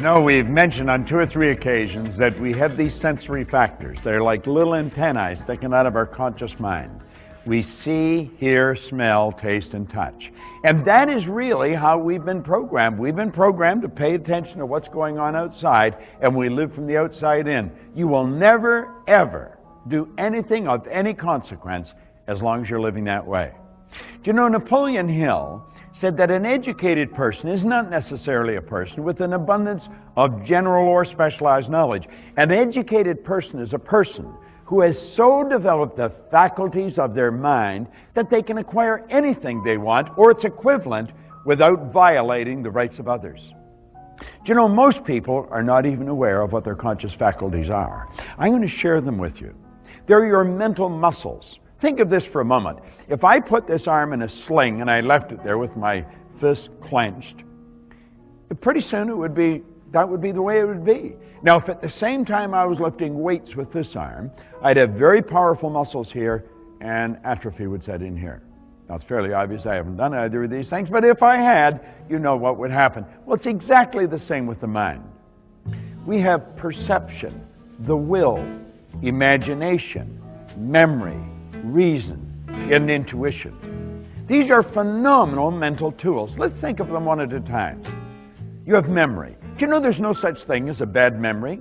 know, we've mentioned on 2 or 3 occasions that we have these sensory factors. They're like little antennae sticking out of our conscious mind. We see, hear, smell, taste, and touch. And that is really how we've been programmed. We've been programmed to pay attention to what's going on outside, and we live from the outside in. You will never, ever do anything of any consequence as long as you're living that way. Do you know, Napoleon Hill said that an educated person is not necessarily a person with an abundance of general or specialized knowledge. An educated person is a person who has so developed the faculties of their mind that they can acquire anything they want or its equivalent without violating the rights of others. Do you know, most people are not even aware of what their conscious faculties are. I'm going to share them with you. They're your mental muscles. Think of this for a moment. If I put this arm in a sling and I left it there with my fist clenched, pretty soon that would be the way it would be. Now, if at the same time I was lifting weights with this arm, I'd have very powerful muscles here and atrophy would set in here. Now, it's fairly obvious I haven't done either of these things, but if I had, you know what would happen. Well, it's exactly the same with the mind. We have perception, the will, imagination, memory, reason, and intuition. These are phenomenal mental tools. Let's think of them one at a time. You have memory. Do you know there's no such thing as a bad memory?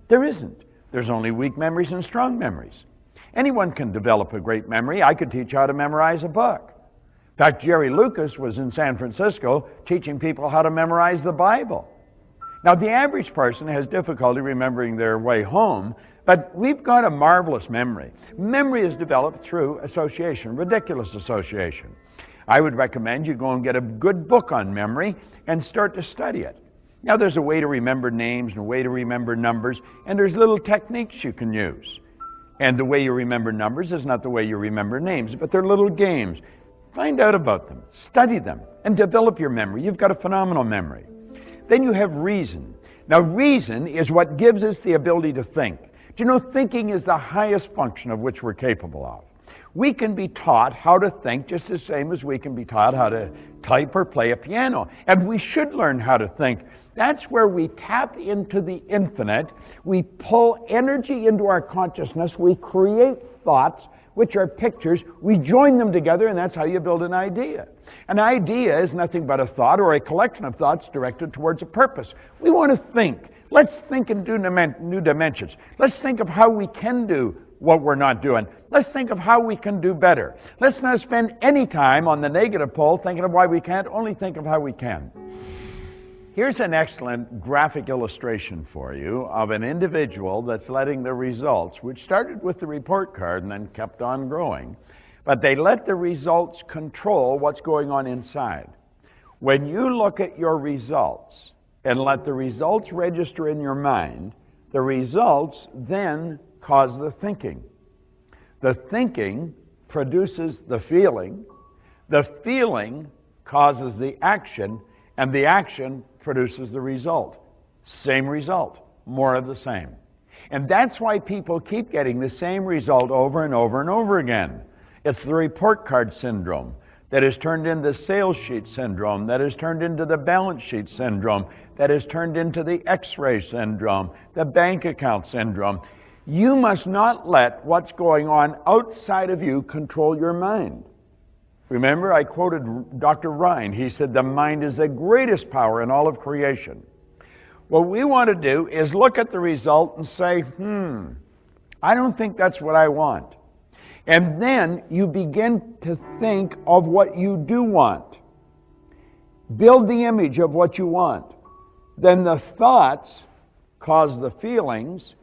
There isn't. There's only weak memories and strong memories. Anyone can develop a great memory. I could teach how to memorize a book. In fact, Jerry Lucas was in San Francisco teaching people how to memorize the Bible. Now, the average person has difficulty remembering their way home, but we've got a marvelous memory. Memory is developed through association, ridiculous association. I would recommend you go and get a good book on memory and start to study it. Now, there's a way to remember names and a way to remember numbers, and there's little techniques you can use. And the way you remember numbers is not the way you remember names, but they're little games. Find out about them, study them, and develop your memory. You've got a phenomenal memory. Then you have reason. Now, reason is what gives us the ability to think. Do you know, thinking is the highest function of which we're capable of. We can be taught how to think just the same as we can be taught how to type or play a piano. And we should learn how to think. That's where we tap into the infinite. We pull energy into our consciousness. We create thoughts, which are pictures. We join them together, and that's how you build an idea. An idea is nothing but a thought or a collection of thoughts directed towards a purpose. We want to think. Let's think in new dimensions. Let's think of how we can do what we're not doing. Let's think of how we can do better. Let's not spend any time on the negative pole thinking of why we can't, only think of how we can. Here's an excellent graphic illustration for you of an individual that's letting the results, which started with the report card and then kept on growing, but they let the results control what's going on inside. When you look at your results and let the results register in your mind, the results then cause the thinking. The thinking produces the feeling causes the action, and the action produces the result. Same result, more of the same. And that's why people keep getting the same result over and over and over again. It's the report card syndrome that is turned into sales sheet syndrome, that is turned into the balance sheet syndrome, that is turned into the x-ray syndrome, the bank account syndrome. You must not let what's going on outside of you control your mind. Remember, I quoted Dr. Ryan. He said the mind is the greatest power in all of creation. What we want to do is look at the result and say, I don't think that's what I want. And then you begin to think of what you do want. Build the image of what you want. Then the thoughts cause the feelings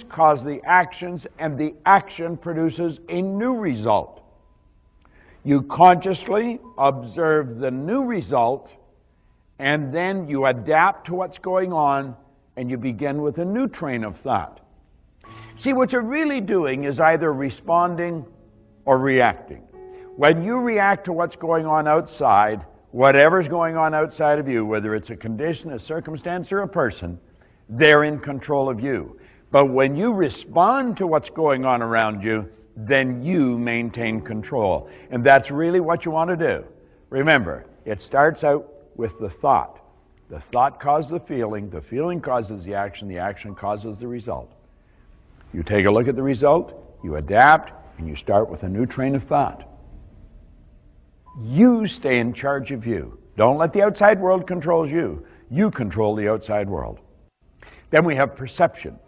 cause the actions, and the action produces a new result. You consciously observe the new result, and then you adapt to what's going on, and you begin with a new train of thought. See, what you're really doing is either responding or reacting. When you react to what's going on outside, whatever's going on outside of you, whether it's a condition, a circumstance, or a person, they're in control of you. But when you respond to what's going on around you, then you maintain control. And that's really what you want to do. Remember, it starts out with the thought. The thought causes the feeling causes the action causes the result. You take a look at the result, you adapt, and you start with a new train of thought. You stay in charge of you. Don't let the outside world control you. You control the outside world. Then we have perception.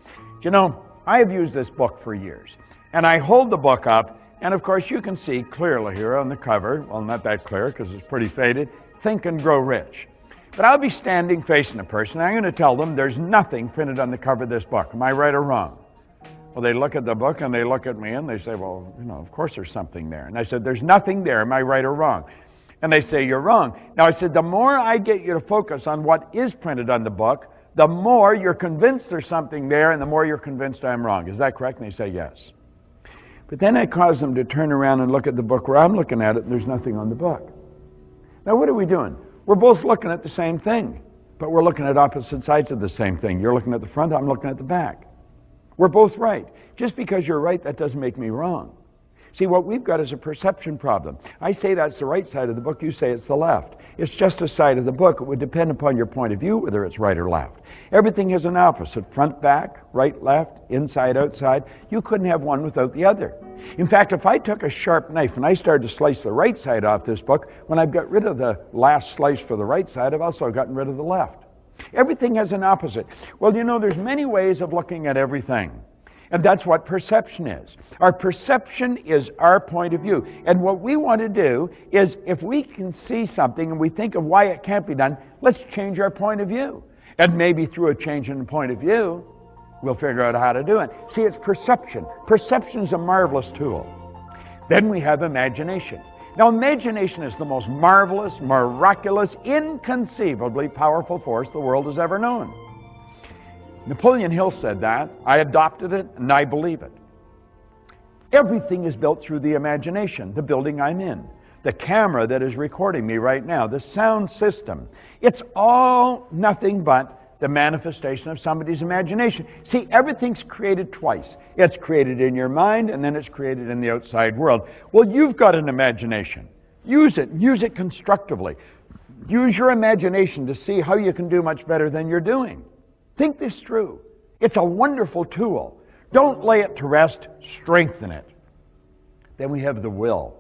You know, I have used this book for years, and I hold the book up, and of course you can see clearly here on the cover, well, not that clear because it's pretty faded, Think and Grow Rich. But I'll be standing facing a person, and I'm going to tell them there's nothing printed on the cover of this book. Am I right or wrong? Well, they look at the book and they look at me and they say, well, you know, of course there's something there. And I said, there's nothing there. Am I right or wrong? And they say, you're wrong. Now I said, the more I get you to focus on what is printed on the book, the more you're convinced there's something there and the more you're convinced I'm wrong. Is that correct? And they say, yes. But then I cause them to turn around and look at the book where I'm looking at it and there's nothing on the book. Now what are we doing? We're both looking at the same thing, but we're looking at opposite sides of the same thing. You're looking at the front, I'm looking at the back. We're both right. Just because you're right, that doesn't make me wrong. See, what we've got is a perception problem. I say that's the right side of the book, you say it's the left. It's just a side of the book. It would depend upon your point of view whether it's right or left. Everything has an opposite, front, back, right, left, inside, outside. You couldn't have one without the other. In fact, if I took a sharp knife and I started to slice the right side off this book, when I've got rid of the last slice for the right side, I've also gotten rid of the left. Everything has an opposite. Well, you know, there's many ways of looking at everything. And that's what perception is. Our perception is our point of view. And what we want to do is, if we can see something and we think of why it can't be done, let's change our point of view. And maybe through a change in the point of view, we'll figure out how to do it. See, it's perception. Perception is a marvelous tool. Then we have imagination. Now, imagination is the most marvelous, miraculous, inconceivably powerful force the world has ever known. Napoleon Hill said that. I adopted it, and I believe it. Everything is built through the imagination, the building I'm in, the camera that is recording me right now, the sound system. It's all nothing but the manifestation of somebody's imagination. See, everything's created twice. It's created in your mind, and then it's created in the outside world. Well, you've got an imagination. Use it constructively. Use your imagination to see how you can do much better than you're doing. Think this through. It's a wonderful tool. Don't lay it to rest, strengthen it. Then we have the will.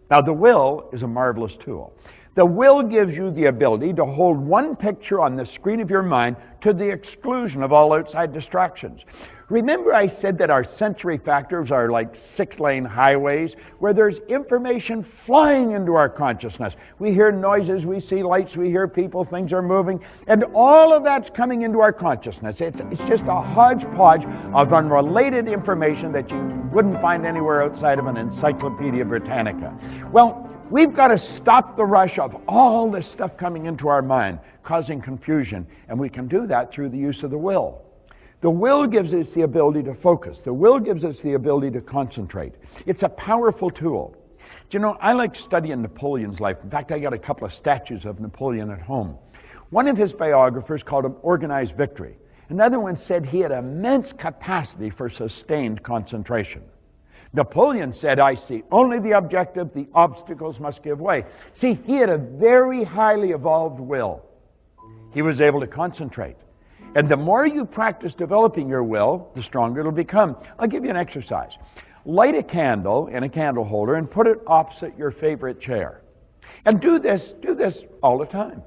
Now, the will is a marvelous tool. The will gives you the ability to hold one picture on the screen of your mind to the exclusion of all outside distractions. Remember I said that our sensory factors are like 6-lane highways where there's information flying into our consciousness. We hear noises, we see lights, we hear people, things are moving, and all of that's coming into our consciousness. It's just a hodgepodge of unrelated information that you wouldn't find anywhere outside of an Encyclopedia Britannica. Well, we've got to stop the rush of all this stuff coming into our mind, causing confusion, and we can do that through the use of the will. The will gives us the ability to focus. The will gives us the ability to concentrate. It's a powerful tool. You know, I like studying Napoleon's life. In fact, I got a couple of statues of Napoleon at home. One of his biographers called him Organized Victory. Another one said he had immense capacity for sustained concentration. Napoleon said, I see only the objective, the obstacles must give way. See, he had a very highly evolved will. He was able to concentrate. And the more you practice developing your will, the stronger it'll become. I'll give you an exercise. Light a candle in a candle holder and put it opposite your favorite chair. And do this all the time.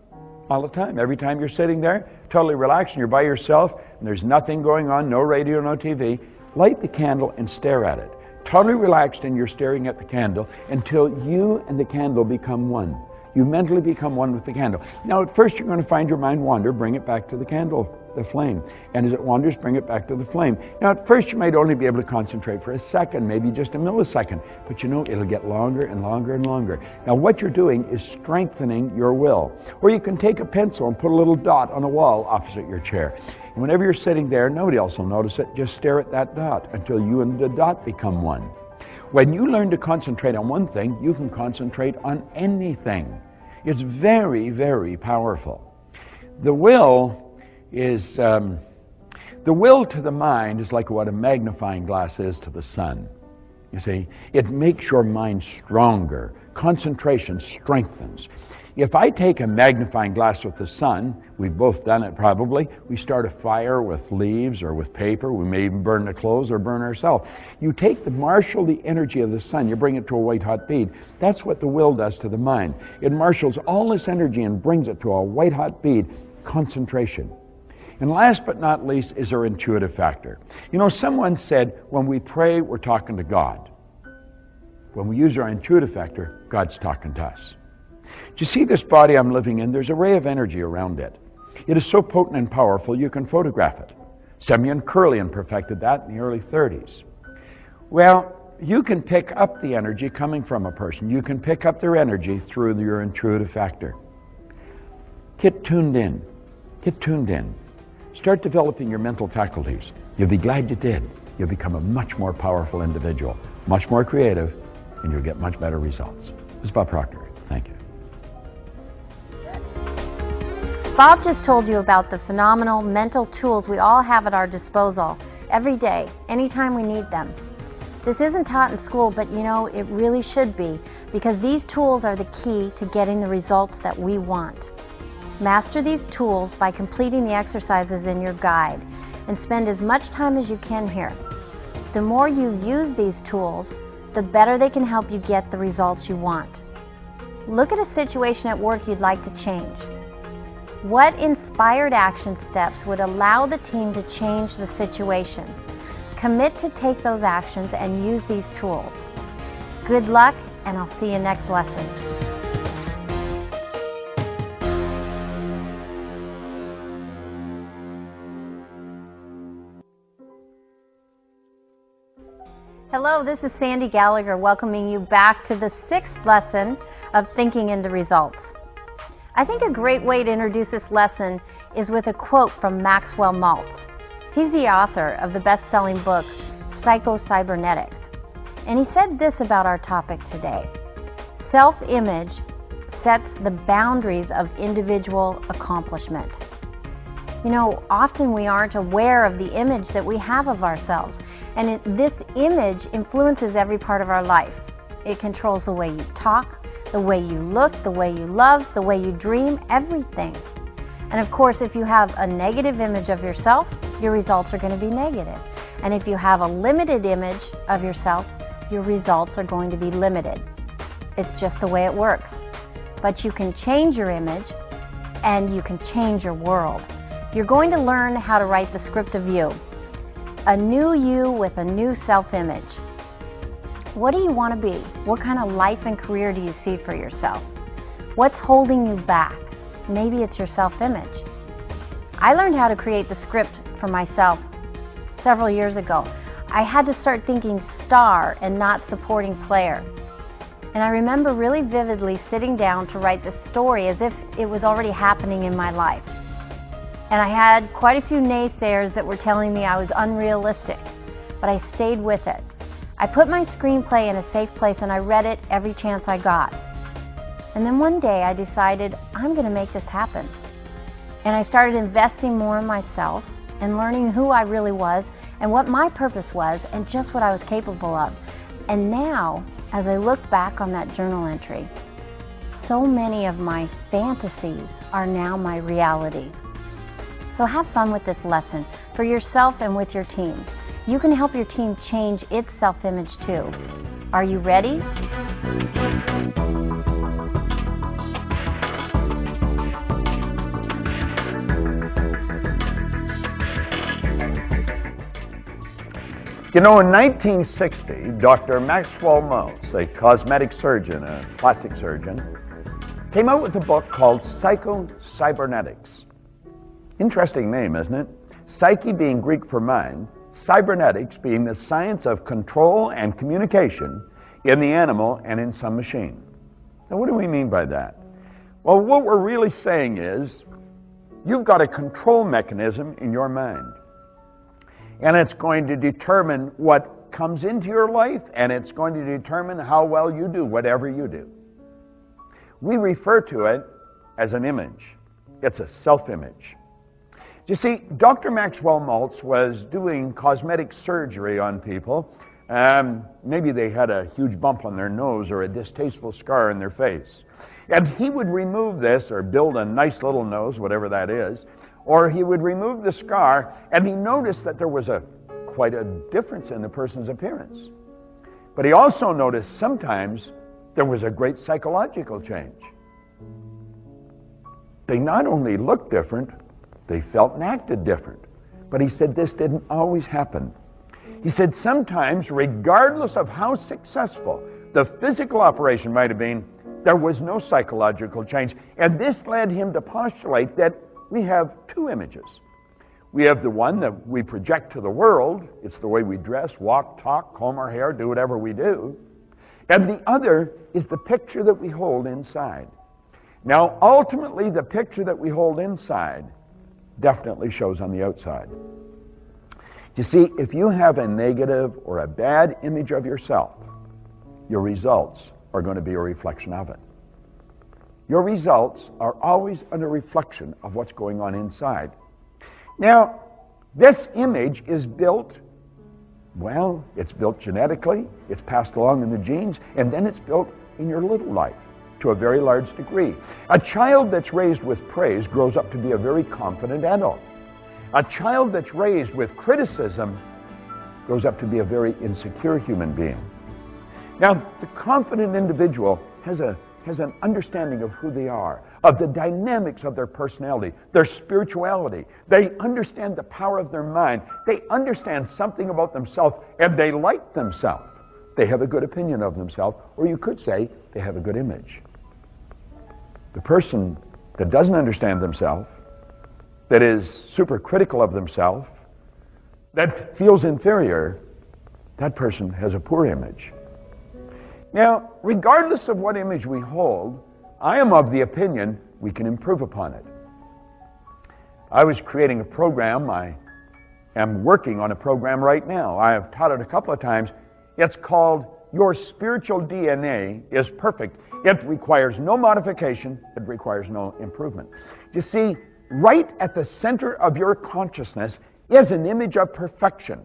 All the time. Every time you're sitting there, totally relaxed, and you're by yourself, and there's nothing going on, no radio, no TV, light the candle and stare at it. Totally relaxed, and you're staring at the candle until you and the candle become one. You mentally become one with the candle. Now, at first, you're going to find your mind wander. Bring it back to the candle, the flame. And as it wanders, bring it back to the flame. Now, at first, you might only be able to concentrate for a second, maybe just a millisecond. But you know, it'll get longer and longer and longer. Now, what you're doing is strengthening your will. Or you can take a pencil and put a little dot on a wall opposite your chair. And whenever you're sitting there, nobody else will notice it. Just stare at that dot until you and the dot become one. When you learn to concentrate on one thing, you can concentrate on anything. It's very, very powerful. The will is, the will to the mind is like what a magnifying glass is to the sun. You see, it makes your mind stronger. Concentration strengthens. If I take a magnifying glass with the sun, we've both done it probably, we start a fire with leaves or with paper, we may even burn the clothes or burn ourselves. You marshal the energy of the sun, you bring it to a white hot bead. That's what the will does to the mind. It marshals all this energy and brings it to a white hot bead, concentration. And last but not least is our intuitive factor. You know, someone said when we pray, we're talking to God. When we use our intuitive factor, God's talking to us. Do you see this body I'm living in? There's a ray of energy around it. It is so potent and powerful, you can photograph it. Semyon Kurlian perfected that in the early 30s. Well, you can pick up the energy coming from a person. You can pick up their energy through your intuitive factor. Get tuned in. Get tuned in. Start developing your mental faculties. You'll be glad you did. You'll become a much more powerful individual, much more creative, and you'll get much better results. This is Bob Proctor. Thank you. Bob just told you about the phenomenal mental tools we all have at our disposal every day, anytime we need them. This isn't taught in school, but you know, it really should be, because these tools are the key to getting the results that we want. Master these tools by completing the exercises in your guide and spend as much time as you can here. The more you use these tools, the better they can help you get the results you want. Look at a situation at work you'd like to change. What inspired action steps would allow the team to change the situation? Commit to take those actions and use these tools. Good luck, and I'll see you next lesson. Hello, this is Sandy Gallagher welcoming you back to the 6th lesson of Thinking into Results. I think a great way to introduce this lesson is with a quote from Maxwell Maltz. He's the author of the best-selling book, Psycho-Cybernetics. And he said this about our topic today: self-image sets the boundaries of individual accomplishment. You know, often we aren't aware of the image that we have of ourselves. And this image influences every part of our life. It controls the way you talk, the way you look, the way you love, the way you dream, everything. And of course, if you have a negative image of yourself, your results are going to be negative. And if you have a limited image of yourself, your results are going to be limited. It's just the way it works. But you can change your image, and you can change your world. You're going to learn how to write the script of you. A new you with a new self-image. What do you want to be? What kind of life and career do you see for yourself? What's holding you back? Maybe it's your self-image. I learned how to create the script for myself several years ago. I had to start thinking star and not supporting player. And I remember really vividly sitting down to write the story as if it was already happening in my life. And I had quite a few naysayers that were telling me I was unrealistic, but I stayed with it. I put my screenplay in a safe place and I read it every chance I got. And then one day I decided I'm going to make this happen. And I started investing more in myself and learning who I really was and what my purpose was and just what I was capable of. And now, as I look back on that journal entry, so many of my fantasies are now my reality. So have fun with this lesson for yourself and with your team. You can help your team change its self-image too. Are you ready? You know, in 1960, Dr. Maxwell Maltz, a cosmetic surgeon, a plastic surgeon, came out with a book called Psycho-Cybernetics. Interesting name, isn't it? Psyche being Greek for mind, cybernetics being the science of control and communication in the animal and in some machine. Now, what do we mean by that? Well, what we're really saying is you've got a control mechanism in your mind. And it's going to determine what comes into your life, and it's going to determine how well you do whatever you do. We refer to it as an image. It's a self-image. You see, Dr. Maxwell Maltz was doing cosmetic surgery on people Maybe they had a huge bump on their nose or a distasteful scar in their face. And he would remove this or build a nice little nose, whatever that is, or he would remove the scar, and he noticed that there was quite a difference in the person's appearance. But he also noticed sometimes there was a great psychological change. They not only looked different, they felt and acted different. But he said this didn't always happen. He said sometimes, regardless of how successful the physical operation might have been, there was no psychological change. And this led him to postulate that we have two images. We have the one that we project to the world. It's the way we dress, walk, talk, comb our hair, do whatever we do. And the other is the picture that we hold inside. Now, ultimately, the picture that we hold inside definitely shows on the outside. You see, if you have a negative or a bad image of yourself, your results are going to be a reflection of it. Your results are always a reflection of what's going on inside. Now, this image is built, well, it's built genetically, it's passed along in the genes, and then it's built in your little life to a very large degree. A child that's raised with praise grows up to be a very confident adult. A child that's raised with criticism grows up to be a very insecure human being. Now, the confident individual has an understanding of who they are, of the dynamics of their personality, their spirituality. They understand the power of their mind. They understand something about themselves, and they like themselves. They have a good opinion of themselves, or you could say they have a good image. The person that doesn't understand themselves, that is super critical of themselves, that feels inferior, that person has a poor image. Now, regardless of what image we hold, I am of the opinion we can improve upon it. I was creating a program. I am working on a program right now. I have taught it a couple of times. It's called Your Spiritual DNA is Perfect. It requires no modification. It requires no improvement. You see, right at the center of your consciousness is an image of perfection.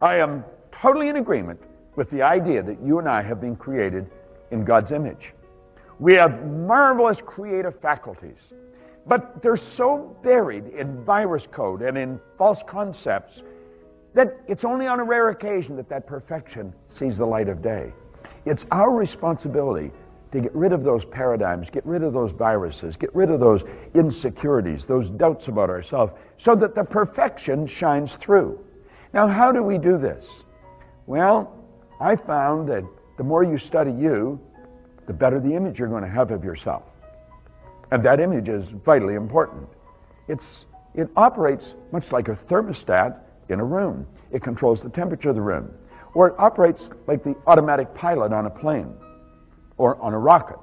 I am totally in agreement with the idea that you and I have been created in God's image. We have marvelous creative faculties, but they're so buried in virus code and in false concepts that it's only on a rare occasion that perfection sees the light of day. It's our responsibility to get rid of those paradigms, get rid of those viruses, get rid of those insecurities, those doubts about ourselves, so that the perfection shines through. Now, how do we do this? Well, I found that the more you study you, the better the image you're going to have of yourself. And that image is vitally important. It operates much like a thermostat in a room. It controls the temperature of the room. Or it operates like the automatic pilot on a plane or on a rocket.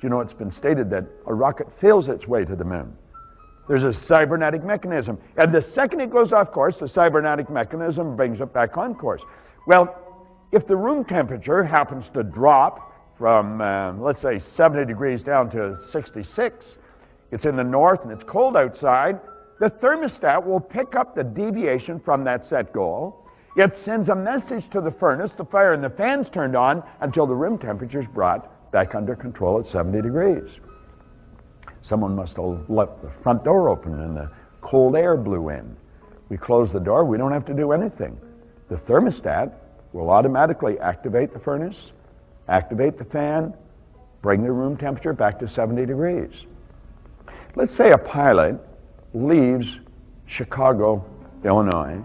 You know, it's been stated that a rocket fails its way to the moon. There's a cybernetic mechanism. And the second it goes off course, the cybernetic mechanism brings it back on course. Well, if the room temperature happens to drop from, let's say, 70 degrees down to 66, it's in the north and it's cold outside, the thermostat will pick up the deviation from that set goal. It sends a message to the furnace, the fire and the fan's turned on until the room temperature is brought back under control at 70 degrees. Someone must have left the front door open and the cold air blew in. We close the door, we don't have to do anything. The thermostat will automatically activate the furnace, activate the fan, bring the room temperature back to 70 degrees. Let's say a pilot leaves Chicago, Illinois,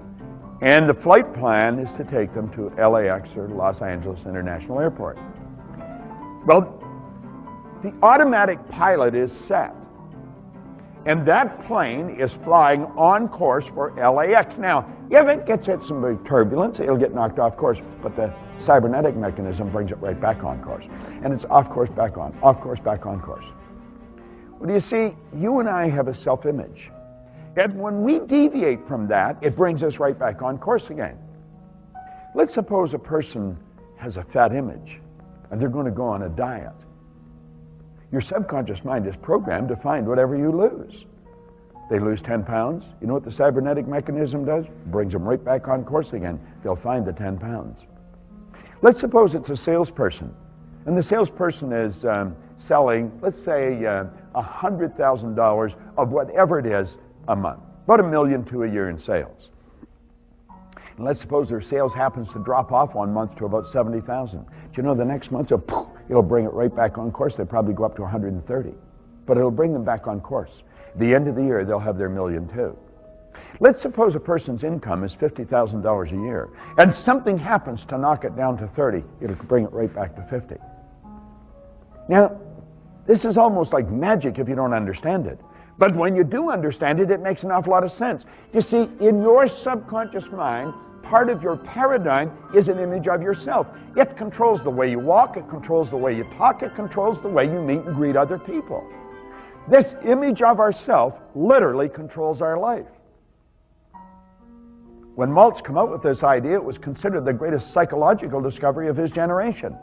and the flight plan is to take them to LAX or Los Angeles International Airport. Well, the automatic pilot is set, and that plane is flying on course for LAX. Now, if it gets hit some big turbulence, it'll get knocked off course, but the cybernetic mechanism brings it right back on course. And it's off course, back on, off course, back on course. Well, you see, you and I have a self-image. And when we deviate from that, it brings us right back on course again. Let's suppose a person has a fat image, and they're going to go on a diet. Your subconscious mind is programmed to find whatever you lose. They lose 10 pounds. You know what the cybernetic mechanism does? Brings them right back on course again. They'll find the 10 pounds. Let's suppose it's a salesperson, and the salesperson is selling, let's say, $100,000 of whatever it is a month, about $1 million to a year in sales. And let's suppose their sales happens to drop off one month to about 70,000. Do you know the next month it'll bring it right back on course? They'll probably go up to 130, but it'll bring them back on course. At the end of the year, they'll have their $1 million too. Let's suppose a person's income is $50,000 a year, and something happens to knock it down to 30. It'll bring it right back to 50. Now, this is almost like magic if you don't understand it. But when you do understand it, it makes an awful lot of sense. You see, in your subconscious mind, part of your paradigm is an image of yourself. It controls the way you walk, it controls the way you talk, it controls the way you meet and greet other people. This image of ourself literally controls our life. When Maltz came up with this idea, it was considered the greatest psychological discovery of his generation.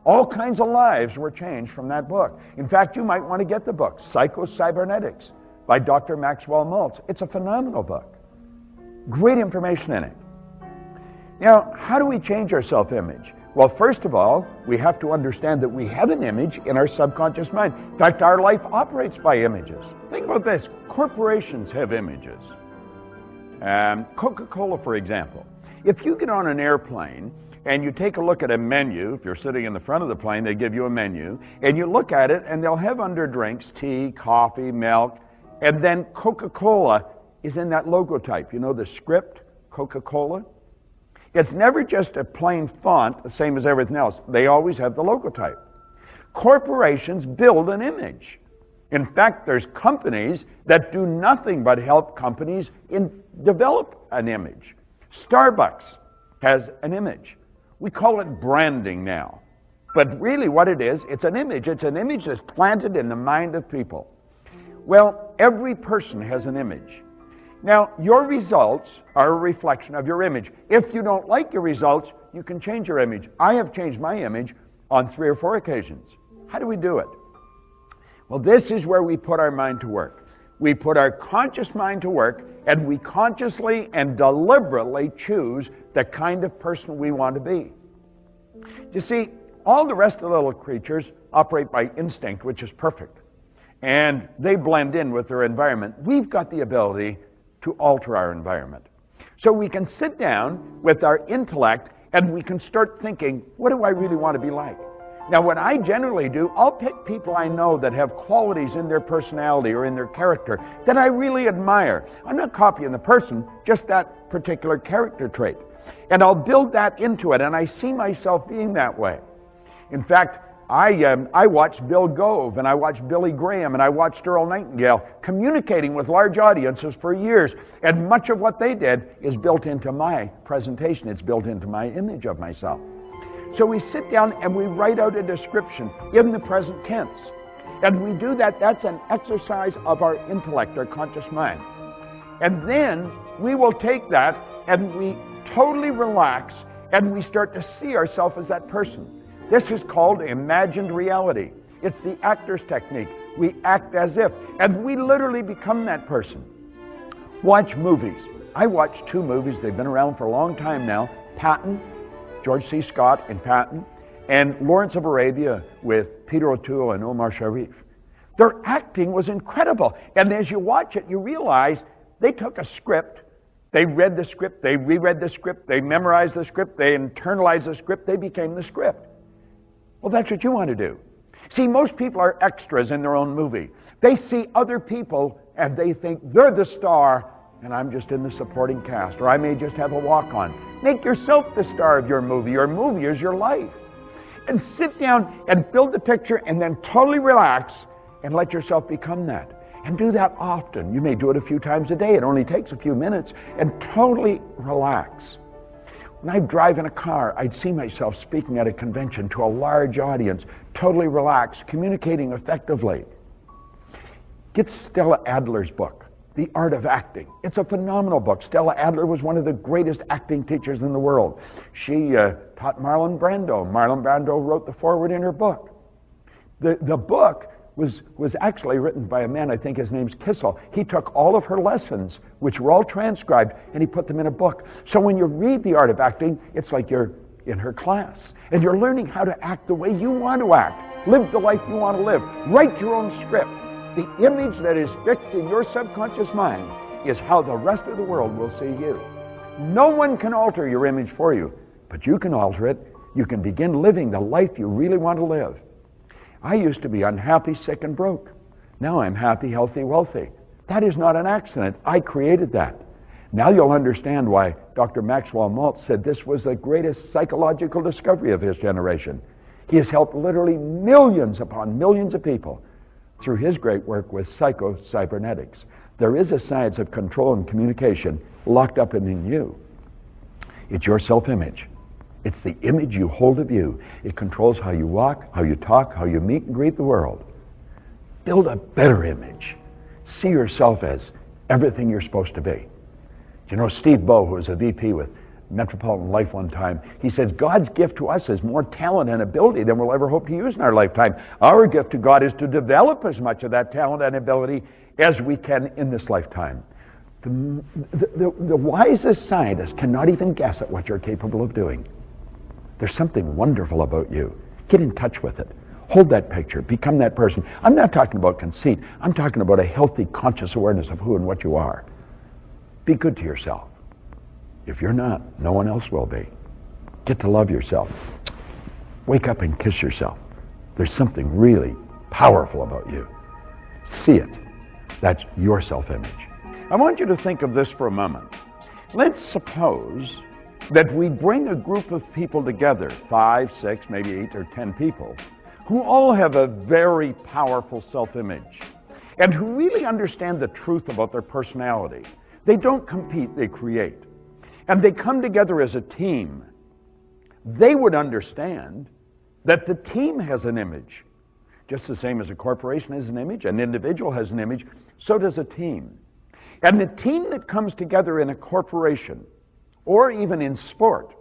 All kinds of lives were changed from that book. In fact, you might want to get the book, Psycho-Cybernetics, by Dr. Maxwell Maltz. It's a phenomenal book. Great information in it. Now, how do we change our self-image? Well, first of all, we have to understand that we have an image in our subconscious mind. In fact, our life operates by images. Think about this. Corporations have images. Coca-Cola, for example. If you get on an airplane and you take a look at a menu, if you're sitting in the front of the plane, they give you a menu, and you look at it, and they'll have under drinks, tea, coffee, milk, and then Coca-Cola is in that logotype. You know the script, Coca-Cola? It's never just a plain font, the same as everything else. They always have the logotype. Corporations build an image. In fact, there's companies that do nothing but help companies develop an image. Starbucks has an image. We call it branding now. But really what it is, it's an image. It's an image that's planted in the mind of people. Well, every person has an image. Now, your results are a reflection of your image. If you don't like your results, you can change your image. I have changed my image on 3 or 4 occasions. How do we do it? Well, this is where we put our mind to work. We put our conscious mind to work, and we consciously and deliberately choose the kind of person we want to be. You see, all the rest of the little creatures operate by instinct, which is perfect. And they blend in with their environment. We've got the ability to alter our environment. So we can sit down with our intellect and we can start thinking, what do I really want to be like? Now, what I generally do, I'll pick people I know that have qualities in their personality or in their character that I really admire. I'm not copying the person, just that particular character trait. And I'll build that into it, and I see myself being that way. In fact, I watched Bill Gove, and I watched Billy Graham, and I watched Earl Nightingale communicating with large audiences for years. And much of what they did is built into my presentation. It's built into my image of myself. So we sit down and we write out a description in the present tense. And we do that. That's an exercise of our intellect, our conscious mind. And then we will take that and we totally relax and we start to see ourselves as that person. This is called imagined reality. It's the actor's technique. We act as if, and we literally become that person. Watch movies. I watched 2 movies. They've been around for a long time now. Patton, George C. Scott in Patton, and Lawrence of Arabia with Peter O'Toole and Omar Sharif. Their acting was incredible. And as you watch it, you realize they took a script, they read the script, they reread the script, they memorized the script, they internalized the script, they became the script. Well, that's what you want to do. See, most people are extras in their own movie. They see other people and they think they're the star and I'm just in the supporting cast, or I may just have a walk-on. Make yourself the star of your movie. Your movie is your life. And sit down and build the picture and then totally relax and let yourself become that. And do that often. You may do it a few times a day. It only takes a few minutes. And totally relax. When I'd drive in a car, I'd see myself speaking at a convention to a large audience, totally relaxed, communicating effectively. Get Stella Adler's book, The Art of Acting. It's a phenomenal book. Stella Adler was one of the greatest acting teachers in the world. She taught Marlon Brando. Marlon Brando wrote the foreword in her book. The book was actually written by a man, I think his name's Kissel. He took all of her lessons, which were all transcribed, and he put them in a book. So when you read The Art of Acting, it's like you're in her class, and you're learning how to act the way you want to act. Live the life you want to live. Write your own script. The image that is fixed in your subconscious mind is how the rest of the world will see you. No one can alter your image for you, but you can alter it. You can begin living the life you really want to live. I used to be unhappy, sick, and broke. Now I'm happy, healthy, wealthy. That is not an accident. I created that. Now you'll understand why Dr. Maxwell Maltz said this was the greatest psychological discovery of his generation. He has helped literally millions upon millions of people through his great work with psycho-cybernetics. There is a science of control and communication locked up in you. It's your self-image. It's the image you hold of you. It controls how you walk, how you talk, how you meet and greet the world. Build a better image. See yourself as everything you're supposed to be. You know, Steve Bowe, who was a VP with Metropolitan Life one time, he says, God's gift to us is more talent and ability than we'll ever hope to use in our lifetime. Our gift to God is to develop as much of that talent and ability as we can in this lifetime. The wisest scientists cannot even guess at what you're capable of doing. There's something wonderful about you. Get in touch with it. Hold that picture. Become that person. I'm not talking about conceit. I'm talking about a healthy, conscious awareness of who and what you are. Be good to yourself. If you're not, no one else will be. Get to love yourself. Wake up and kiss yourself. There's something really powerful about you. See it. That's your self-image. I want you to think of this for a moment. Let's suppose that we bring a group of people together, 5, 6, maybe 8 or 10 people, who all have a very powerful self-image and who really understand the truth about their personality. They don't compete, they create. And they come together as a team. They would understand that the team has an image. Just the same as a corporation has an image, an individual has an image, so does a team. And the team that comes together in a corporation, or even in sport,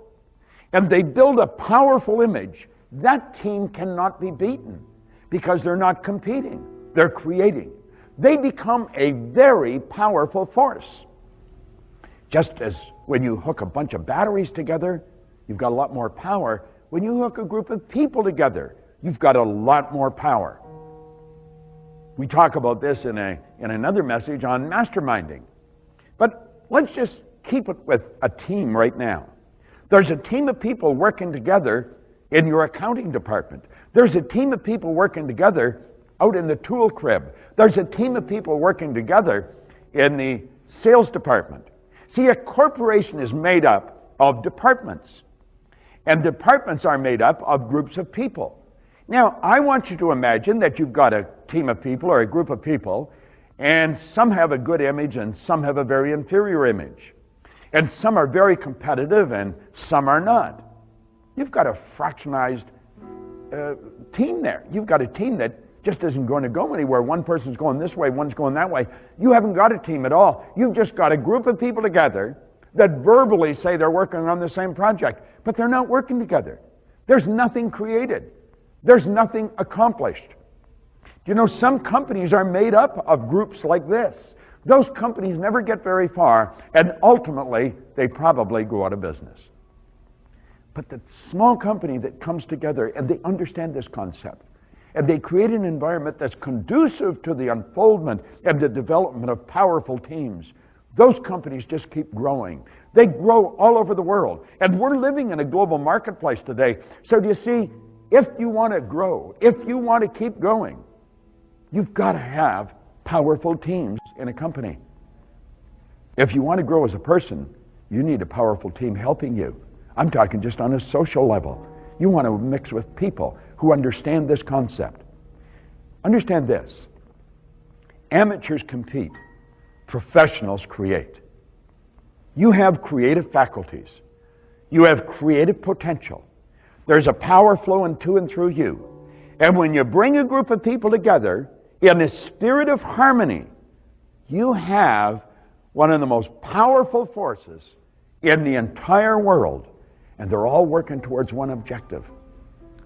and they build a powerful image, that team cannot be beaten because they're not competing, they're creating. They become a very powerful force. Just as when you hook a bunch of batteries together, you've got a lot more power. When you hook a group of people together, you've got a lot more power. We talk about this in another message on masterminding. But let's just keep it with a team right now. There's a team of people working together in your accounting department. There's a team of people working together out in the tool crib. There's a team of people working together in the sales department. See, a corporation is made up of departments, and departments are made up of groups of people. Now, I want you to imagine that you've got a team of people or a group of people, and some have a good image and some have a very inferior image. And some are very competitive and some are not. You've got a fractionized team there. You've got a team that just isn't going to go anywhere. One person's going this way, one's going that way. You haven't got a team at all. You've just got a group of people together that verbally say they're working on the same project, but they're not working together. There's nothing created. There's nothing accomplished. You know, some companies are made up of groups like this. Those companies never get very far, and ultimately, they probably go out of business. But the small company that comes together and they understand this concept, and they create an environment that's conducive to the unfoldment and the development of powerful teams, those companies just keep growing. They grow all over the world. And we're living in a global marketplace today. So do you see, if you want to grow, if you want to keep going, you've got to have powerful teams in a company. If you want to grow as a person, you need a powerful team helping you. I'm talking just on a social level. You want to mix with people who understand this concept. Understand this. Amateurs compete. Professionals create. You have creative faculties. You have creative potential. There's a power flowing to and through you. And when you bring a group of people together in a spirit of harmony, you have one of the most powerful forces in the entire world. And they're all working towards one objective.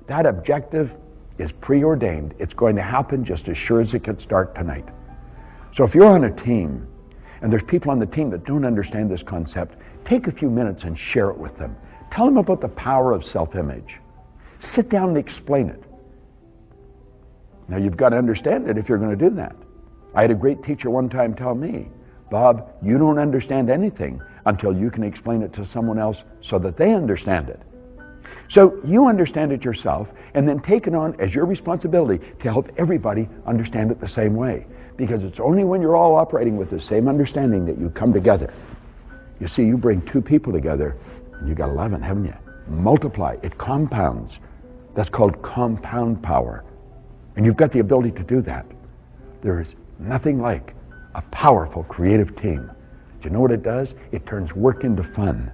That objective is preordained. It's going to happen just as sure as it could start tonight. So if you're on a team and there's people on the team that don't understand this concept, take a few minutes and share it with them. Tell them about the power of self-image. Sit down and explain it. Now you've got to understand it if you're going to do that. I had a great teacher one time tell me, Bob, you don't understand anything until you can explain it to someone else so that they understand it. So you understand it yourself and then take it on as your responsibility to help everybody understand it the same way. Because it's only when you're all operating with the same understanding that you come together. You see, you bring two people together and you got 11, haven't you? Multiply, it compounds. That's called compound power. And you've got the ability to do that. There is nothing like a powerful creative team. Do you know what it does? It turns work into fun.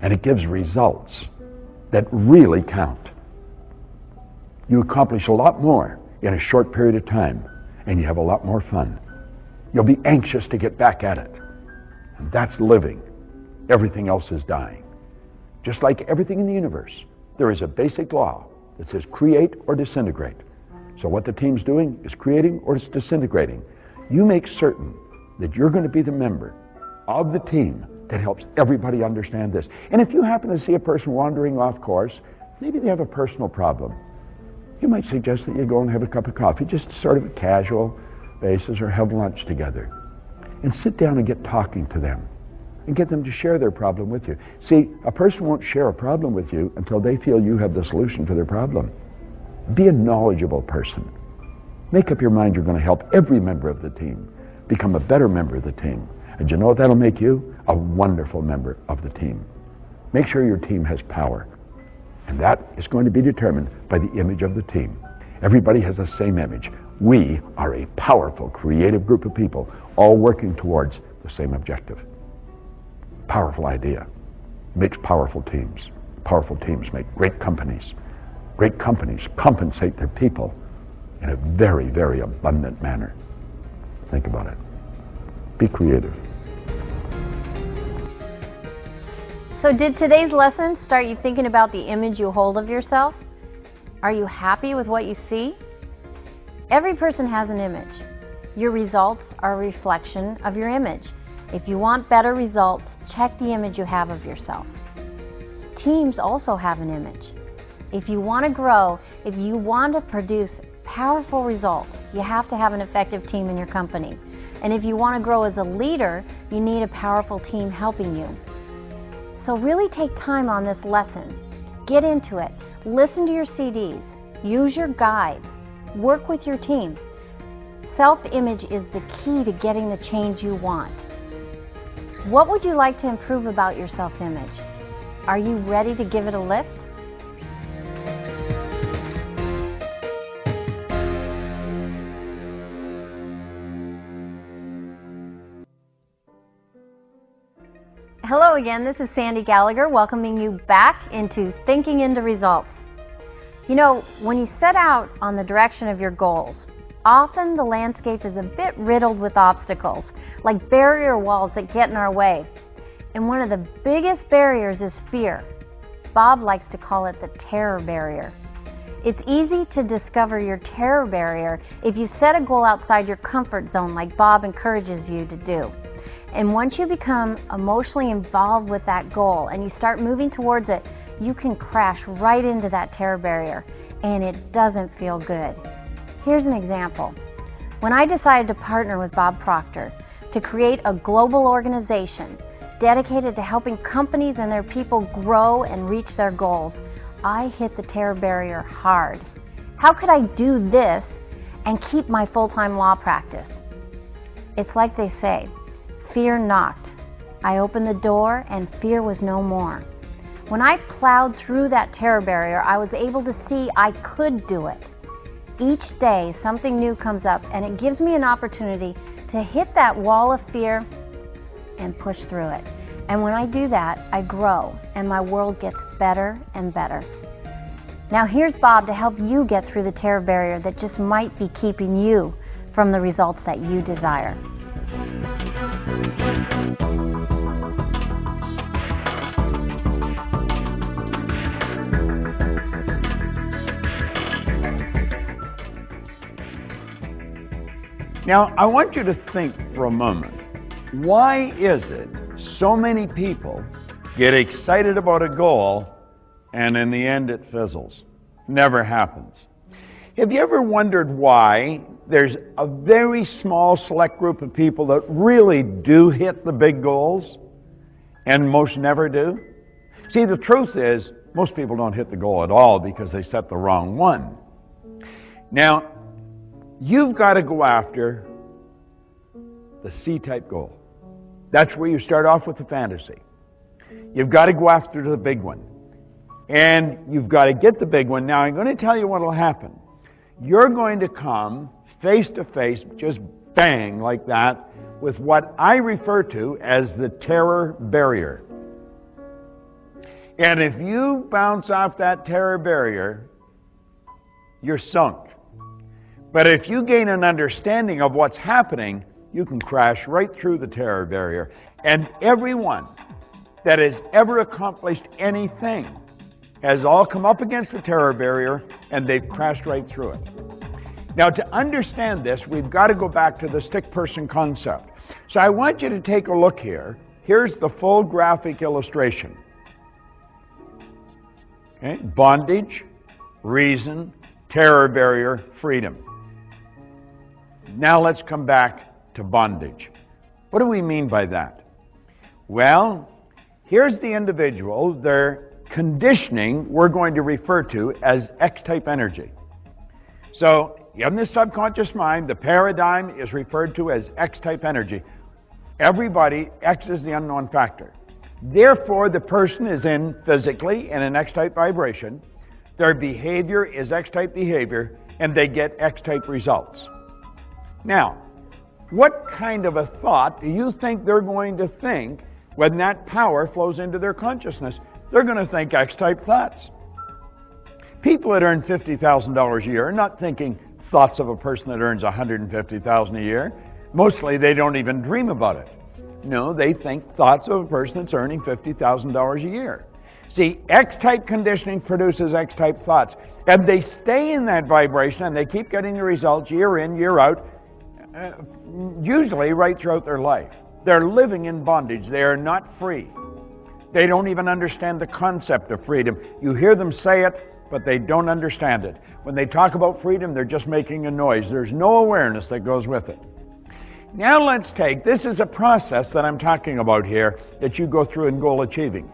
And it gives results that really count. You accomplish a lot more in a short period of time, and you have a lot more fun. You'll be anxious to get back at it. And that's living. Everything else is dying. Just like everything in the universe, there is a basic law that says create or disintegrate. So what the team's doing is creating or it's disintegrating. You make certain that you're going to be the member of the team that helps everybody understand this. And if you happen to see a person wandering off course, maybe they have a personal problem, you might suggest that you go and have a cup of coffee, just sort of a casual basis, or have lunch together. And sit down and get talking to them and get them to share their problem with you. See, a person won't share a problem with you until they feel you have the solution to their problem. Be a knowledgeable person. Make up your mind you're going to help every member of the team become a better member of the team. And you know what that'll make you? A wonderful member of the team. Make sure your team has power. And that is going to be determined by the image of the team. Everybody has the same image. We are a powerful, creative group of people, all working towards the same objective. Powerful idea makes powerful teams. Powerful teams make great companies. Great companies compensate their people in a very, very abundant manner. Think about it. Be creative. So did today's lesson start you thinking about the image you hold of yourself? Are you happy with what you see? Every person has an image. Your results are a reflection of your image. If you want better results, check the image you have of yourself. Teams also have an image. If you want to grow, if you want to produce powerful results, you have to have an effective team in your company. And if you want to grow as a leader, you need a powerful team helping you. So really take time on this lesson. Get into it. Listen to your CDs. Use your guide. Work with your team. Self-image is the key to getting the change you want. What would you like to improve about your self-image? Are you ready to give it a lift? Hello again, this is Sandy Gallagher welcoming you back into Thinking into Results. You know, when you set out on the direction of your goals, often the landscape is a bit riddled with obstacles, like barrier walls that get in our way. And one of the biggest barriers is fear. Bob likes to call it the terror barrier. It's easy to discover your terror barrier if you set a goal outside your comfort zone like Bob encourages you to do. And once you become emotionally involved with that goal and you start moving towards it, you can crash right into that terror barrier, and it doesn't feel good. Here's an example. When I decided to partner with Bob Proctor to create a global organization dedicated to helping companies and their people grow and reach their goals, I hit the terror barrier hard. How could I do this and keep my full-time law practice? It's like they say, fear knocked. I opened the door and fear was no more. When I plowed through that terror barrier, I was able to see I could do it. Each day, something new comes up and it gives me an opportunity to hit that wall of fear and push through it. And when I do that, I grow and my world gets better and better. Now here's Bob to help you get through the terror barrier that just might be keeping you from the results that you desire. Now, I want you to think for a moment, why is it so many people get excited about a goal and in the end it fizzles? Never happens. Have you ever wondered why there's a very small select group of people that really do hit the big goals and most never do? See, the truth is, most people don't hit the goal at all because they set the wrong one. Now, you've got to go after the C-type goal. That's where you start off with the fantasy. You've got to go after the big one. And you've got to get the big one. Now, I'm going to tell you what will happen. You're going to come face to face, just bang like that, with what I refer to as the terror barrier. And if you bounce off that terror barrier, you're sunk. But if you gain an understanding of what's happening, you can crash right through the terror barrier. And everyone that has ever accomplished anything has all come up against the terror barrier and they've crashed right through it. Now, to understand this, we've got to go back to the stick person concept. So I want you to take a look here. Here's the full graphic illustration. Okay? Bondage, reason, terror barrier, freedom. Now let's come back to bondage. What do we mean by that? Well, here's the individual. Their conditioning we're going to refer to as X-type energy. So in the subconscious mind, the paradigm is referred to as X-type energy. Everybody, X is the unknown factor. Therefore, the person is in physically in an X-type vibration. Their behavior is X-type behavior, and they get X-type results. Now, what kind of a thought do you think they're going to think when that power flows into their consciousness? They're going to think X-type thoughts. People that earn $50,000 a year are not thinking thoughts of a person that earns $150,000 a year. Mostly they don't even dream about it. No, they think thoughts of a person that's earning $50,000 a year. See, X-type conditioning produces X-type thoughts. And they stay in that vibration and they keep getting the results year in, year out, usually right throughout their life. They're living in bondage. They are not free. They don't even understand the concept of freedom. You hear them say it, but they don't understand it. When they talk about freedom, they're just making a noise. There's no awareness that goes with it. Now let's take, this is a process that I'm talking about here that you go through in goal achieving.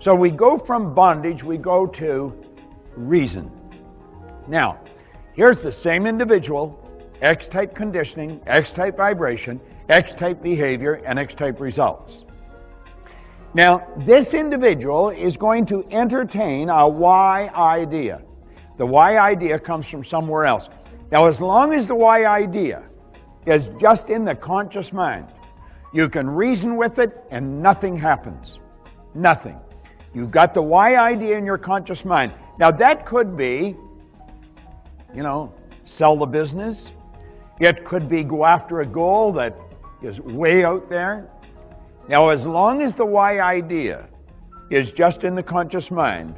So we go from bondage, we go to reason. Now, here's the same individual, X-type conditioning, X-type vibration, X-type behavior, and X-type results. Now, this individual is going to entertain a Y idea. The Y idea comes from somewhere else. Now, as long as the Y idea is just in the conscious mind, you can reason with it and nothing happens. Nothing. You've got the Y idea in your conscious mind. Now, that could be, sell the business. It could be go after a goal that is way out there. Now, as long as the Y idea is just in the conscious mind,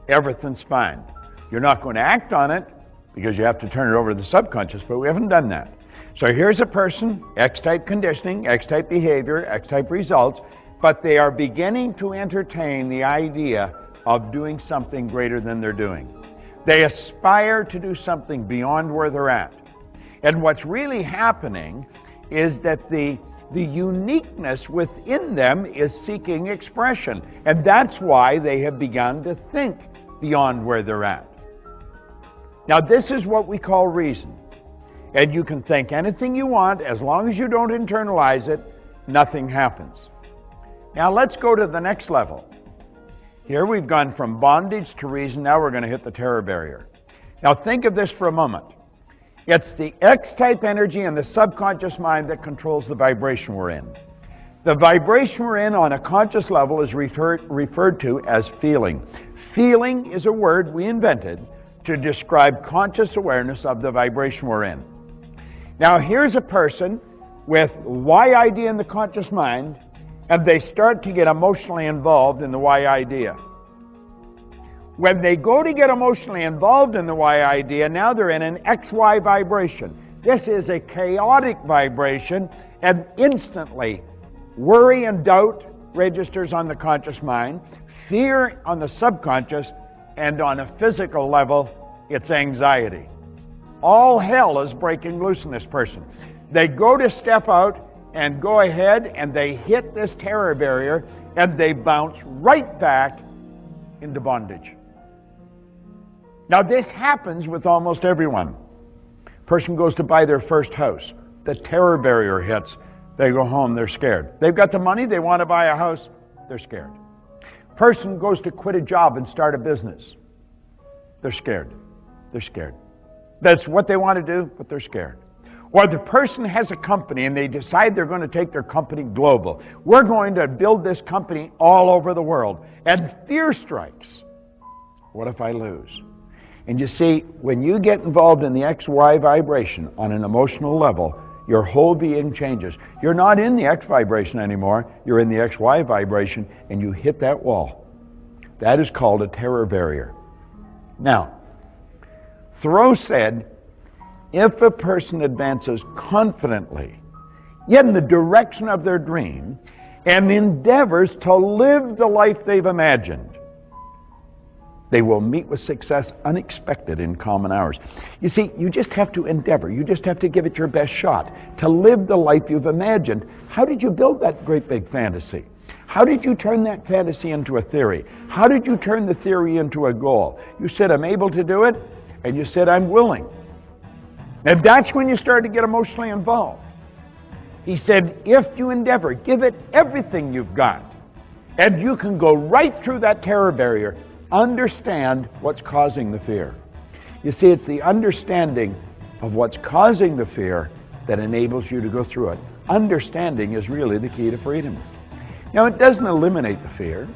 everything's fine. You're not going to act on it because you have to turn it over to the subconscious, but we haven't done that. So here's a person, X-type conditioning, X-type behavior, X-type results, but they are beginning to entertain the idea of doing something greater than they're doing. They aspire to do something beyond where they're at. And what's really happening is that the uniqueness within them is seeking expression. And that's why they have begun to think beyond where they're at. Now, this is what we call reason. And you can think anything you want, as long as you don't internalize it, nothing happens. Now let's go to the next level. Here we've gone from bondage to reason, now we're going to hit the terror barrier. Now think of this for a moment. It's the X-type energy in the subconscious mind that controls the vibration we're in. The vibration we're in on a conscious level is referred to as feeling. Feeling is a word we invented to describe conscious awareness of the vibration we're in. Now here's a person with Y idea in the conscious mind, and they start to get emotionally involved in the Y idea. When they go to get emotionally involved in the Y idea, now they're in an XY vibration. This is a chaotic vibration, and instantly worry and doubt registers on the conscious mind, fear on the subconscious, and on a physical level, it's anxiety. All hell is breaking loose in this person. They go to step out and go ahead, and they hit this terror barrier, and they bounce right back into bondage. Now, this happens with almost everyone. Person goes to buy their first house. The terror barrier hits. They go home, they're scared. They've got the money, they want to buy a house, they're scared. Person goes to quit a job and start a business. They're scared. They're scared. That's what they want to do, but they're scared. Or the person has a company and they decide they're going to take their company global. We're going to build this company all over the world. And fear strikes. What if I lose? And you see, when you get involved in the XY vibration on an emotional level, your whole being changes. You're not in the X vibration anymore. You're in the XY vibration, and you hit that wall. That is called a terror barrier. Now, Thoreau said, if a person advances confidently in the direction of their dream and endeavors to live the life they've imagined, they will meet with success unexpected in common hours. You see, you just have to endeavor. You just have to give it your best shot to live the life you've imagined. How did you build that great big fantasy? How did you turn that fantasy into a theory? How did you turn the theory into a goal? You said, I'm able to do it, and you said, I'm willing. And that's when you start to get emotionally involved. He said, if you endeavor, give it everything you've got, and you can go right through that terror barrier. Understand what's causing the fear. You see, it's the understanding of what's causing the fear that enables you to go through it. Understanding is really the key to freedom. Now, it doesn't eliminate the fear.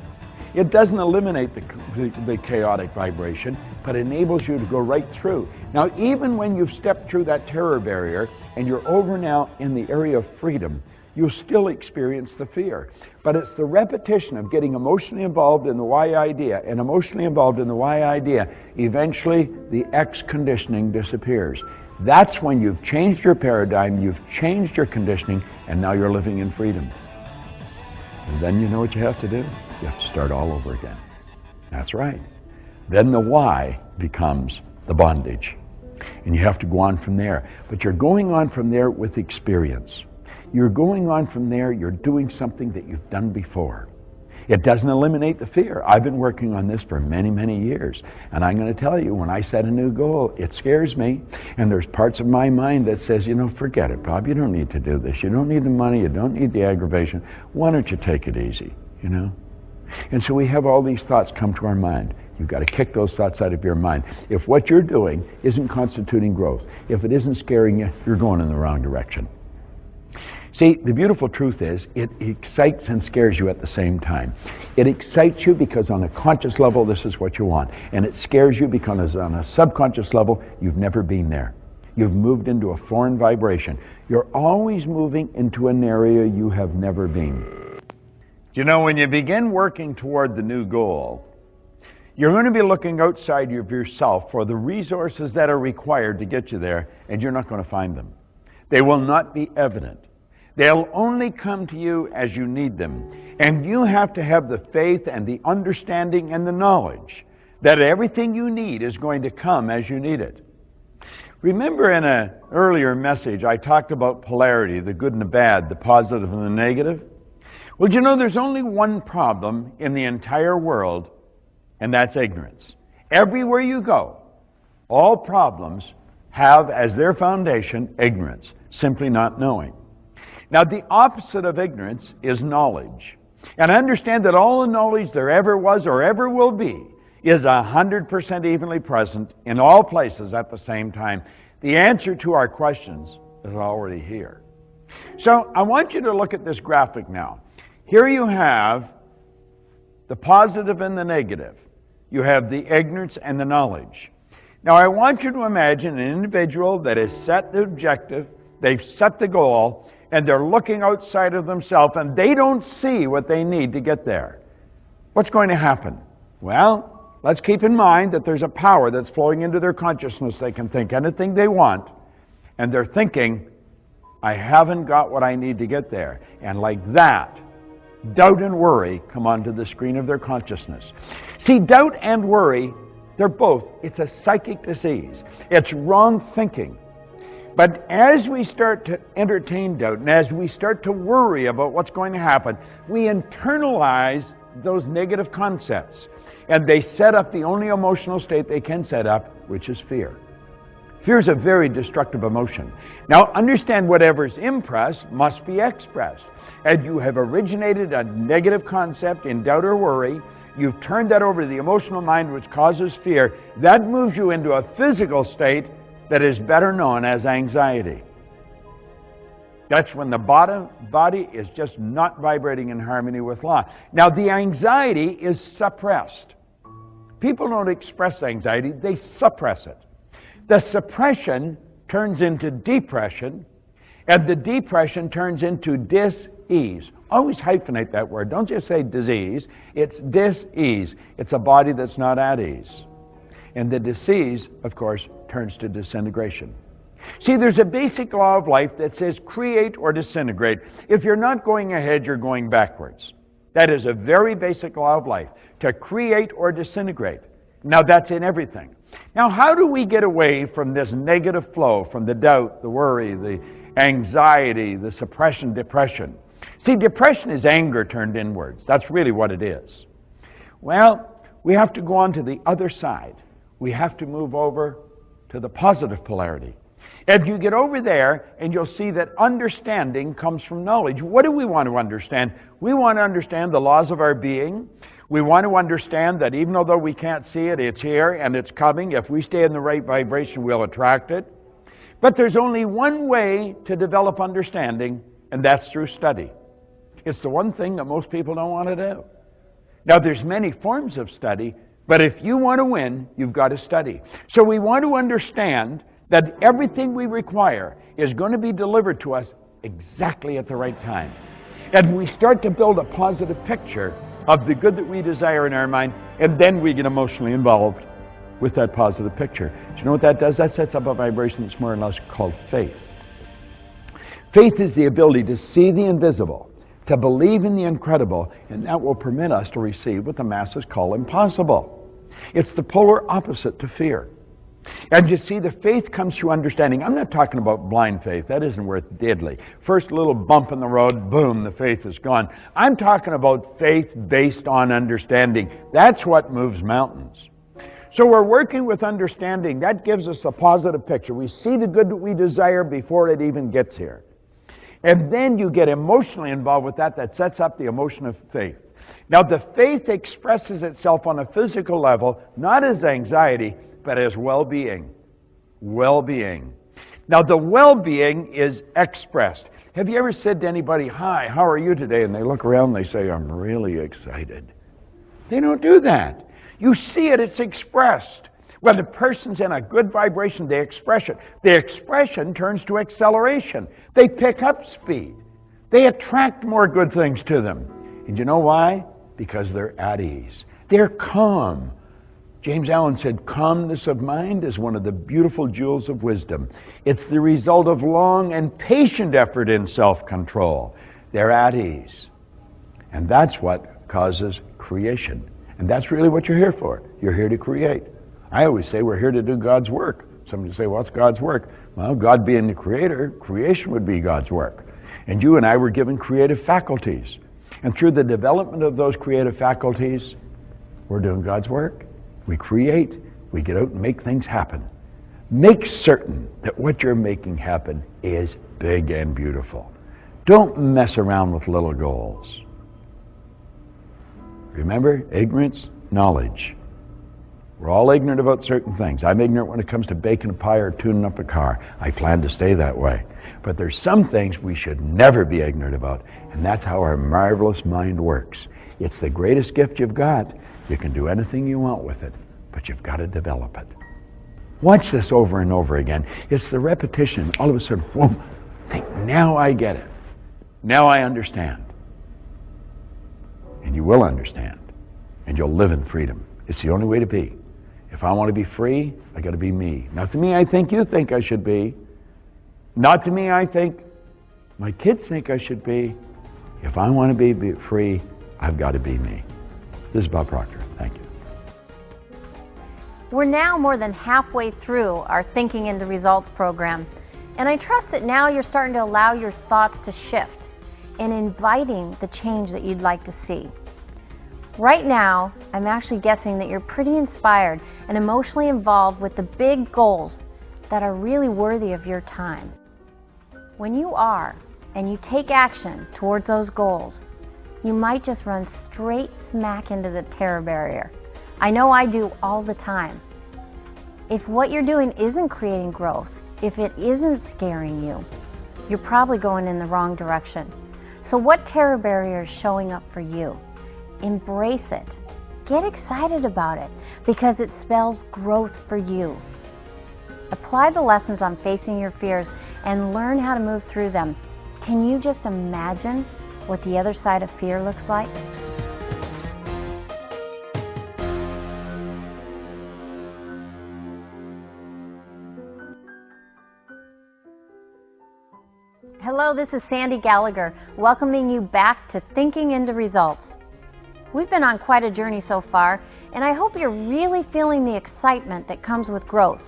It doesn't eliminate the chaotic vibration, but enables you to go right through. Now, even when you've stepped through that terror barrier and you're over now in the area of freedom, you'll still experience the fear. But it's the repetition of getting emotionally involved in the Y idea and emotionally involved in the Y idea. Eventually, the X conditioning disappears. That's when you've changed your paradigm, you've changed your conditioning, and now you're living in freedom. And then you know what you have to do? You have to start all over again. That's right. Then the Y becomes the bondage. And you have to go on from there. But you're going on from there with experience. You're going on from there, you're doing something that you've done before. It doesn't eliminate the fear. I've been working on this for many, many years. And I'm going to tell you, when I set a new goal, it scares me. And there's parts of my mind that says, forget it, Bob. You don't need to do this. You don't need the money. You don't need the aggravation. Why don't you take it easy, And so we have all these thoughts come to our mind. You've got to kick those thoughts out of your mind. If what you're doing isn't constituting growth, if it isn't scaring you, you're going in the wrong direction. See, the beautiful truth is, it excites and scares you at the same time. It excites you because on a conscious level, this is what you want. And it scares you because on a subconscious level, you've never been there. You've moved into a foreign vibration. You're always moving into an area you have never been. When you begin working toward the new goal, you're going to be looking outside of yourself for the resources that are required to get you there, and you're not going to find them. They will not be evident. They'll only come to you as you need them. And you have to have the faith and the understanding and the knowledge that everything you need is going to come as you need it. Remember in an earlier message, I talked about polarity, the good and the bad, the positive and the negative? Well, there's only one problem in the entire world, and that's ignorance. Everywhere you go, all problems have as their foundation ignorance, simply not knowing. Now, the opposite of ignorance is knowledge. And understand that all the knowledge there ever was or ever will be is 100% evenly present in all places at the same time. The answer to our questions is already here. So I want you to look at this graphic now. Here you have the positive and the negative. You have the ignorance and the knowledge. Now I want you to imagine an individual that has set the objective, they've set the goal, and they're looking outside of themselves and they don't see what they need to get there. What's going to happen? Well, let's keep in mind that there's a power that's flowing into their consciousness. They can think anything they want, and they're thinking, I haven't got what I need to get there. And like that, doubt and worry come onto the screen of their consciousness. See, doubt and worry, they're both. It's a psychic disease. It's wrong thinking. But as we start to entertain doubt and as we start to worry about what's going to happen, we internalize those negative concepts. And they set up the only emotional state they can set up, which is fear. Fear is a very destructive emotion. Now, understand whatever's impressed must be expressed. As you have originated a negative concept in doubt or worry, you've turned that over to the emotional mind, which causes fear. That moves you into a physical state that is better known as anxiety. That's when the body is just not vibrating in harmony with law. Now, the anxiety is suppressed. People don't express anxiety, they suppress it. The suppression turns into depression, and the depression turns into dis-ease. Always hyphenate that word. Don't just say disease. It's dis-ease. It's a body that's not at ease. And the disease, of course, turns to disintegration. See, there's a basic law of life that says create or disintegrate. If you're not going ahead, you're going backwards. That is a very basic law of life, to create or disintegrate. Now, that's in everything. Now, how do we get away from this negative flow, from the doubt, the worry, the anxiety, the suppression, depression? See, depression is anger turned inwards. That's really what it is. Well, we have to go on to the other side. We have to move over to the positive polarity. If you get over there, and you'll see that understanding comes from knowledge. What do we want to understand? We want to understand the laws of our being. We want to understand that even though we can't see it, it's here and it's coming. If we stay in the right vibration, we'll attract it. But there's only one way to develop understanding, and that's through study. It's the one thing that most people don't want to do. Now, there's many forms of study, but if you want to win, you've got to study. So we want to understand that everything we require is going to be delivered to us exactly at the right time. And we start to build a positive picture of the good that we desire in our mind, and then we get emotionally involved with that positive picture. Do you know what that does? That sets up a vibration that's more or less called faith. Faith is the ability to see the invisible, to believe in the incredible, and that will permit us to receive what the masses call impossible. It's the polar opposite to fear. And you see, the faith comes through understanding. I'm not talking about blind faith. That isn't worth diddly. First little bump in the road, boom, the faith is gone. I'm talking about faith based on understanding. That's what moves mountains. So we're working with understanding. That gives us a positive picture. We see the good that we desire before it even gets here. And then you get emotionally involved with that. That sets up the emotion of faith. Now, the faith expresses itself on a physical level, not as anxiety, but as well-being. Well-being. Now, the well-being is expressed. Have you ever said to anybody, "Hi, how are you today?" And they look around and they say, "I'm really excited." They don't do that. You see it, it's expressed. When the person's in a good vibration, they express it. The expression turns to acceleration. They pick up speed. They attract more good things to them. And you know why? Because they're at ease. They're calm. James Allen said, calmness of mind is one of the beautiful jewels of wisdom. It's the result of long and patient effort in self-control. They're at ease. And that's what causes creation. And that's really what you're here for. You're here to create. I always say we're here to do God's work. Somebody say, what's God's work? Well, God being the creator, creation would be God's work. And you and I were given creative faculties. And through the development of those creative faculties, we're doing God's work. We create, we get out and make things happen. Make certain that what you're making happen is big and beautiful. Don't mess around with little goals. Remember, ignorance, knowledge. We're all ignorant about certain things. I'm ignorant when it comes to baking a pie or tuning up a car. I plan to stay that way. But there's some things we should never be ignorant about, and that's how our marvelous mind works. It's the greatest gift you've got. You can do anything you want with it, but you've got to develop it. Watch this over and over again. It's the repetition. All of a sudden, whoa, think, now I get it. Now I understand. And you will understand. And you'll live in freedom. It's the only way to be. If I want to be free, I got to be me. Not the me I think you think I should be, Not to me, I think. My kids think I should be. If I want to be free, I've got to be me. This is Bob Proctor. Thank you. We're now more than halfway through our Thinking into Results program, and I trust that now you're starting to allow your thoughts to shift and inviting the change that you'd like to see. Right now, I'm actually guessing that you're pretty inspired and emotionally involved with the big goals that are really worthy of your time. When you are, and you take action towards those goals, you might just run straight smack into the terror barrier. I know I do all the time. If what you're doing isn't creating growth, if it isn't scaring you, you're probably going in the wrong direction. So what terror barrier is showing up for you? Embrace it. Get excited about it because it spells growth for you. Apply the lessons on facing your fears and learn how to move through them. Can you just imagine what the other side of fear looks like? Hello, this is Sandy Gallagher, welcoming you back to Thinking into Results. We've been on quite a journey so far, and I hope you're really feeling the excitement that comes with growth.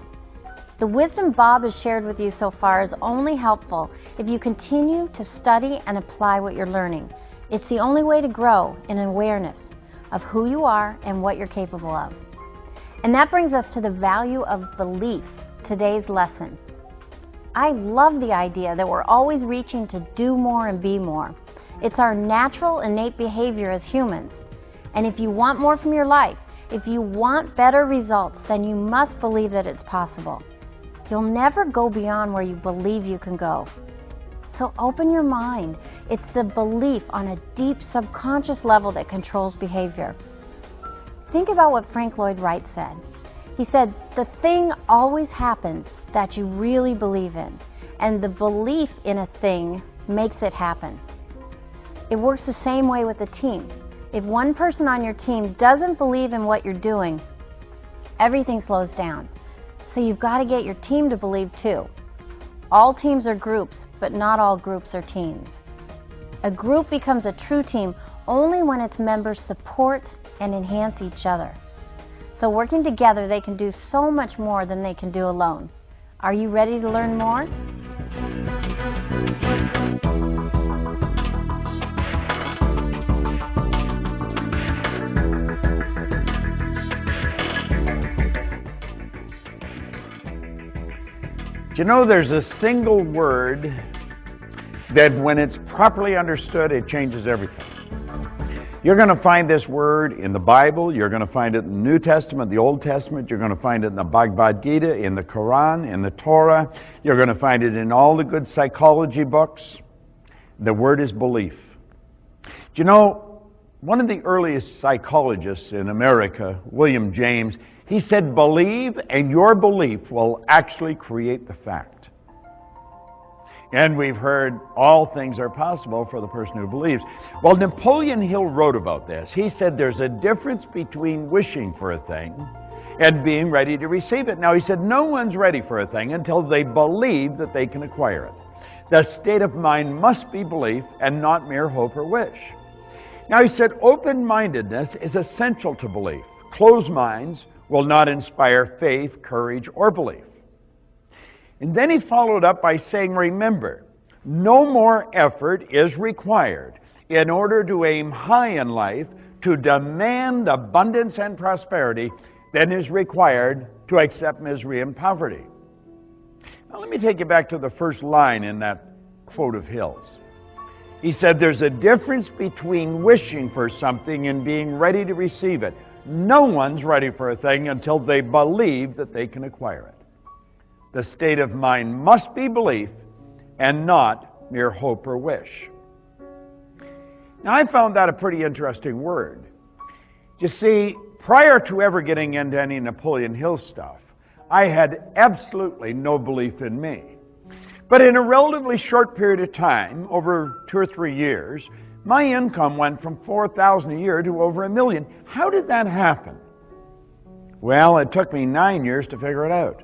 The wisdom Bob has shared with you so far is only helpful if you continue to study and apply what you're learning. It's the only way to grow in awareness of who you are and what you're capable of. And that brings us to the value of belief, today's lesson. I love the idea that we're always reaching to do more and be more. It's our natural, innate behavior as humans. And if you want more from your life, if you want better results, then you must believe that it's possible. You'll never go beyond where you believe you can go. So open your mind. It's the belief on a deep subconscious level that controls behavior. Think about what Frank Lloyd Wright said. He said, the thing always happens that you really believe in, and the belief in a thing makes it happen. It works the same way with a team. If one person on your team doesn't believe in what you're doing, everything slows down. So you've got to get your team to believe too. All teams are groups, but not all groups are teams. A group becomes a true team only when its members support and enhance each other. So working together, they can do so much more than they can do alone. Are you ready to learn more? You know, there's a single word that when it's properly understood, it changes everything. You're going to find this word in the Bible. You're going to find it in the New Testament, the Old Testament. You're going to find it in the Bhagavad Gita, in the Quran, in the Torah. You're going to find it in all the good psychology books. The word is belief. You know, one of the earliest psychologists in America, William James, he said, believe and your belief will actually create the fact. And we've heard all things are possible for the person who believes. Well, Napoleon Hill wrote about this. He said there's a difference between wishing for a thing and being ready to receive it. Now, he said no one's ready for a thing until they believe that they can acquire it. The state of mind must be belief and not mere hope or wish. Now, he said open-mindedness is essential to belief. Closed minds will not inspire faith, courage, or belief. And then he followed up by saying, remember, no more effort is required in order to aim high in life, to demand abundance and prosperity, than is required to accept misery and poverty. Now let me take you back to the first line in that quote of Hill's. He said, there's a difference between wishing for something and being ready to receive it. No one's ready for a thing until they believe that they can acquire it. The state of mind must be belief and not mere hope or wish. Now, I found that a pretty interesting word. You see, prior to ever getting into any Napoleon Hill stuff, I had absolutely no belief in me. But in a relatively short period of time, over 2 or 3 years, my income went from $4,000 a year to over $1 million. How did that happen? Well, it took me 9 years to figure it out.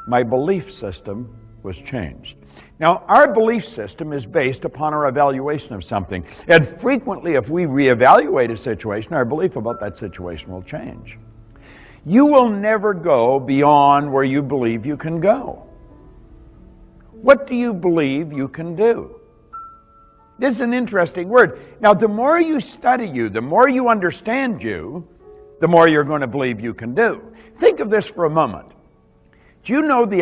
My belief system was changed. Now, our belief system is based upon our evaluation of something. And frequently, if we reevaluate a situation, our belief about that situation will change. You will never go beyond where you believe you can go. What do you believe you can do? This is an interesting word. Now, the more you study you, the more you understand you, the more you're going to believe you can do. Think of this for a moment. Do you know the